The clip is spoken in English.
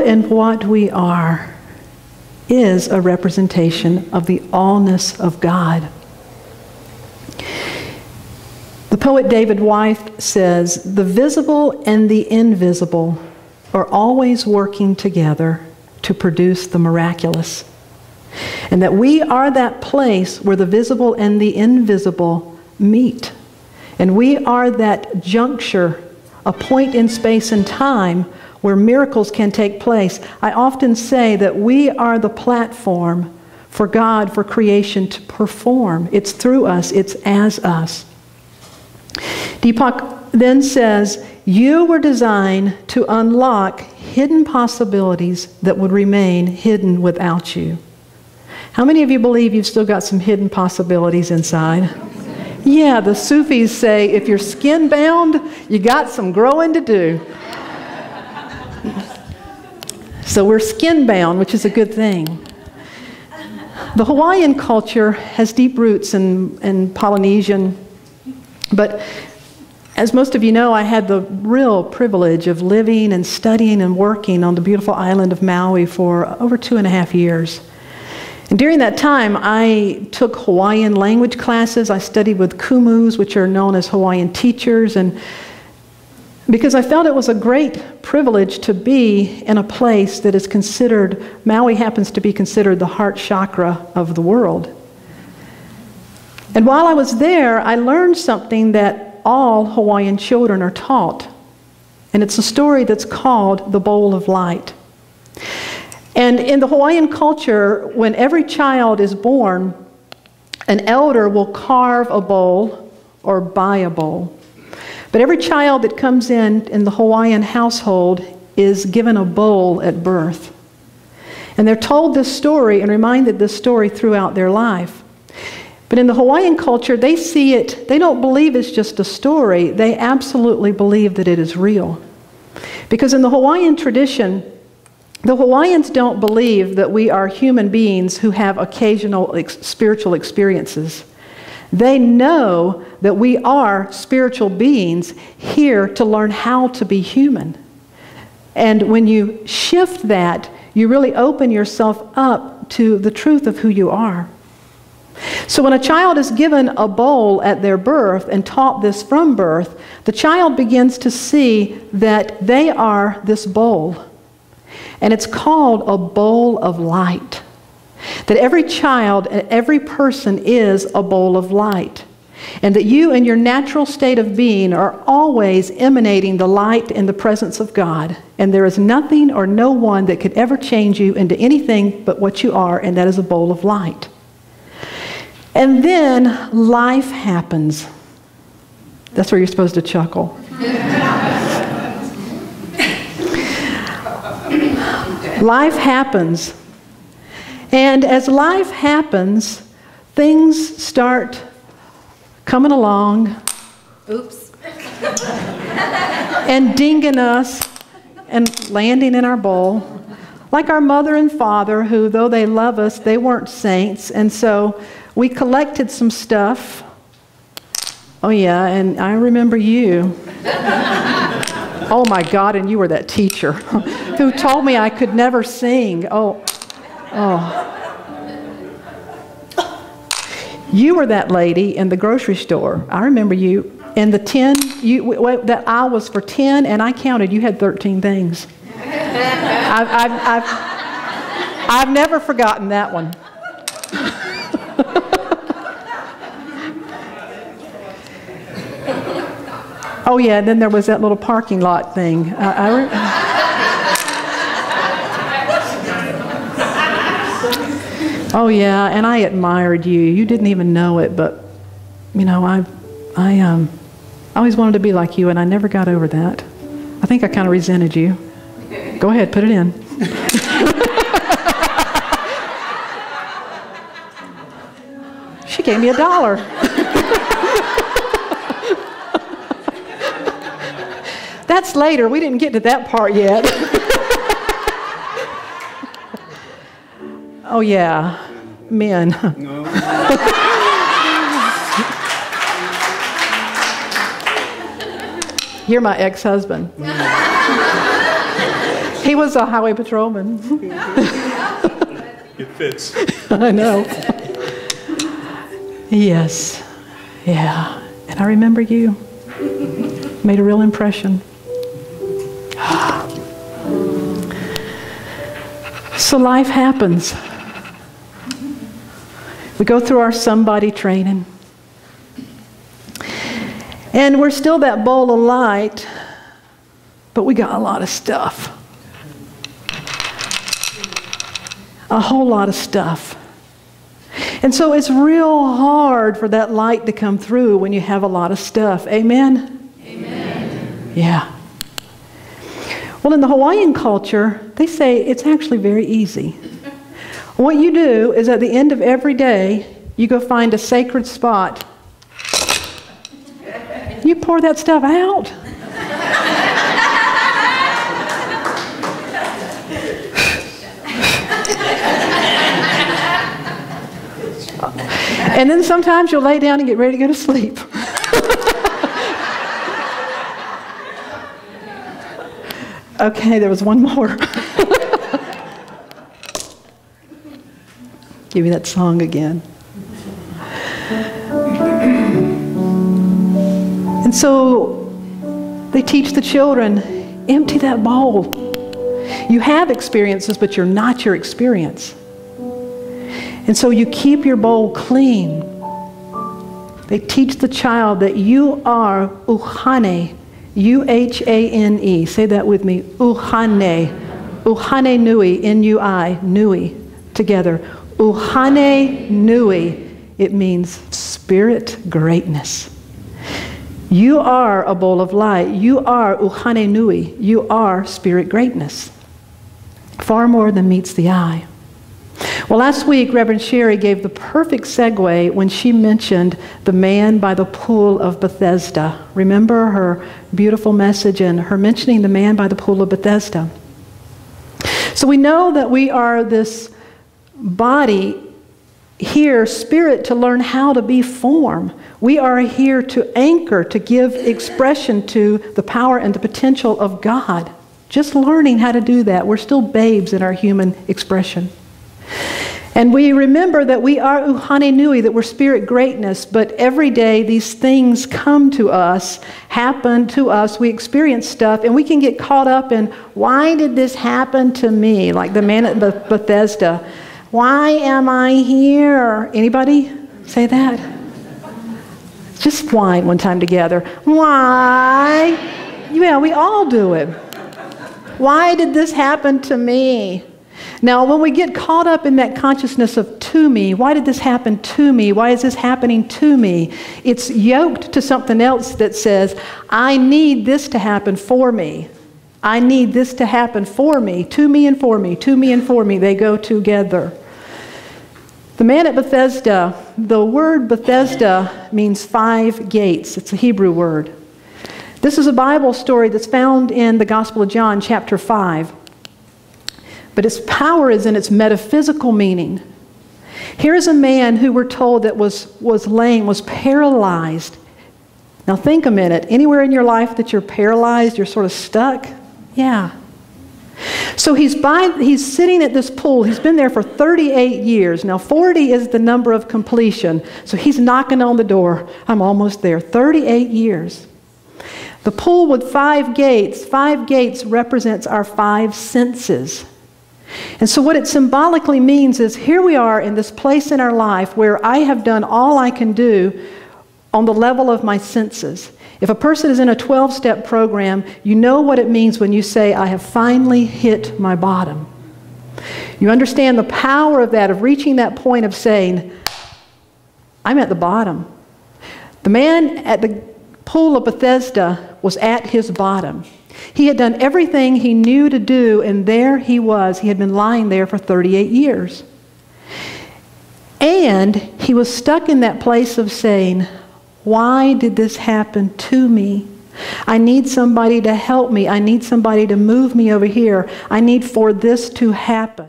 and what we are is a representation of the allness of God. The poet David Wyeth says, "The visible and the invisible are always working together to produce the miraculous." And that we are that place where the visible and the invisible meet. And we are that juncture, a point in space and time where miracles can take place. I often say that we are the platform for God, for creation to perform. It's through us, it's as us. Deepak then says, "You were designed to unlock hidden possibilities that would remain hidden without you." How many of you believe you've still got some hidden possibilities inside? Yeah, the Sufis say if you're skin bound, you got some growing to do. So we're skin bound, which is a good thing. The Hawaiian culture has deep roots in Polynesian, but as most of you know, I had the real privilege of living and studying and working on the beautiful island of Maui for over 2.5 years. And during that time, I took Hawaiian language classes. I studied with kumus, which are known as Hawaiian teachers, and because I felt it was a great privilege to be in a place that is considered, Maui happens to be considered the heart chakra of the world. And while I was there, I learned something that all Hawaiian children are taught. And it's a story that's called the Bowl of Light. And in the Hawaiian culture, when every child is born, an elder will carve a bowl or buy a bowl. But every child that comes in the Hawaiian household is given a bowl at birth. And they're told this story and reminded this story throughout their life. But in the Hawaiian culture, they see it, they don't believe it's just a story, they absolutely believe that it is real. Because in the Hawaiian tradition, the Hawaiians don't believe that we are human beings who have occasional spiritual experiences. They know that we are spiritual beings here to learn how to be human. And when you shift that, you really open yourself up to the truth of who you are. So when a child is given a bowl at their birth and taught this from birth, the child begins to see that they are this bowl. And it's called a bowl of light. That every child and every person is a bowl of light. And that you in your natural state of being are always emanating the light and the presence of God. And there is nothing or no one that could ever change you into anything but what you are, and that is a bowl of light. And then life happens. That's where you're supposed to chuckle. Life happens. And as life happens, things start coming along. Oops. And dinging us and landing in our bowl. Like our mother and father, who, though they love us, they weren't saints. And so we collected some stuff. Oh yeah, and I remember you. Oh my God, and you were that teacher who told me I could never sing. Oh. You were that lady in the grocery store. I remember you. In the 10, that aisle was for 10, and I counted. You had 13 things. I've never forgotten that one. Oh yeah, and then there was that little parking lot thing. Oh yeah, and I admired you. You didn't even know it, but you know, I always wanted to be like you, and I never got over that. I think I kind of resented you. Go ahead, put it in. She gave me $1. That's later. We didn't get to that part yet. Oh yeah, men. No. You're my ex-husband. He was a highway patrolman. It fits. I know. Yes. Yeah. And I remember you. Made a real impression. So life happens. We go through our somebody training. And we're still that bowl of light, but we got a lot of stuff. A whole lot of stuff. And so it's real hard for that light to come through when you have a lot of stuff. Amen? Amen. Yeah. Well, in the Hawaiian culture, they say it's actually very easy. What you do is at the end of every day, you go find a sacred spot. You pour that stuff out. And then sometimes you'll lay down and get ready to go to sleep. Okay, there was one more. Give me that song again. And so they teach the children, empty that bowl. You have experiences, but you're not your experience. And so you keep your bowl clean. They teach the child that you are uhane, U-H-A-N-E. Say that with me, uhane. Uhane nui, N-U-I, nui, together. Uhane nui, it means spirit greatness. You are a bowl of light. You are uhane nui. You are spirit greatness. Far more than meets the eye. Well, last week, Reverend Sherry gave the perfect segue when she mentioned the man by the pool of Bethesda. Remember her beautiful message and her mentioning the man by the pool of Bethesda. So we know that we are this body here, spirit, to learn how to be form. We are here to anchor, to give expression to the power and the potential of God. Just learning how to do that. We're still babes in our human expression. And we remember that we are uhane nui, that we're spirit greatness, but every day these things come to us, happen to us, we experience stuff, and we can get caught up in, why did this happen to me? Like the man at Bethesda. Why am I here? Anybody say that? Just whine one time together. Why? Yeah, we all do it. Why did this happen to me? Now, when we get caught up in that consciousness of to me, why did this happen to me? Why is this happening to me? It's yoked to something else that says, I need this to happen for me. I need this to happen for me. To me and for me. To me and for me. They go together. The man at Bethesda, the word Bethesda means 5 gates. It's a Hebrew word. This is a Bible story that's found in the Gospel of John, chapter 5. But its power is in its metaphysical meaning. Here is a man who we're told that was lame, was paralyzed. Now think a minute. Anywhere in your life that you're paralyzed, you're sort of stuck? Yeah. So he's sitting at this pool. He's been there for 38 years. Now 40 is the number of completion. So he's knocking on the door. I'm almost there. 38 years. The pool with 5 gates. 5 gates represents our 5 senses. And so what it symbolically means is here we are in this place in our life where I have done all I can do on the level of my senses. If a person is in a 12-step program, you know what it means when you say, I have finally hit my bottom. You understand the power of that, of reaching that point of saying, I'm at the bottom. The man at the pool of Bethesda was at his bottom. He had done everything he knew to do, and there he was. He had been lying there for 38 years. And he was stuck in that place of saying, why did this happen to me? I need somebody to help me. I need somebody to move me over here. I need for this to happen.